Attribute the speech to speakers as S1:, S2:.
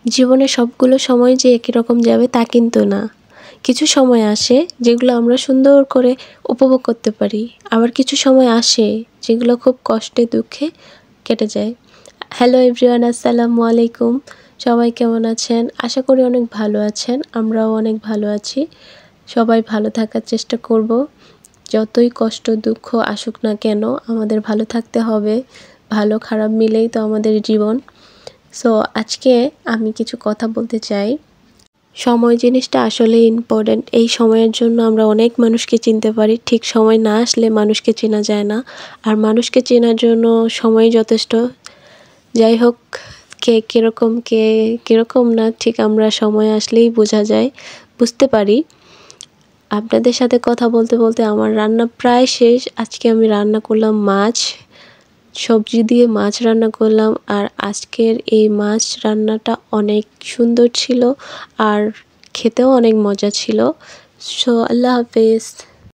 S1: জীবনে সবগুলো সময় যে একই রকম যাবে তা কিন্তু না। কিছু সময় আসে যেগুলো আমরা সুন্দর করে উপভোগ করতে পারি, আবার কিছু সময় আসে যেগুলো খুব কষ্টে দুঃখে কেটে যায়। হ্যালো এভরিওয়ান, আসসালামু আলাইকুম। সবাই কেমন আছেন? আশা করি অনেক ভালো আছেন। আমরাও অনেক ভালো আছি। সবাই ভালো থাকার চেষ্টা করব। যতই কষ্ট দুঃখ আসুক না কেন, আমাদের ভালো থাকতে হবে। ভালো খারাপ মিলেই তো আমাদের জীবন। সো আজকে আমি কিছু কথা বলতে চাই। সময় জিনিসটা আসলে ইম্পর্ট্যান্ট। এই সময়ের জন্য আমরা অনেক মানুষকে চিনতে পারি, ঠিক সময় না আসলে মানুষকে চেনা যায় না। আর মানুষকে চেনার জন্য সময় যথেষ্ট। যাই হোক, কে কীরকম না ঠিক আমরা সময় আসলেই বোঝা যায়, বুঝতে পারি। আপনাদের সাথে কথা বলতে বলতে আমার রান্না প্রায় শেষ। আজকে আমি রান্না করলাম মাছ, সবজি দিয়ে মাছ রান্না করলাম। আর আজকের এই মাছ রান্নাটা অনেক সুন্দর ছিল আর খেতেও অনেক মজা ছিল। সো আল্লাহ হাফেজ।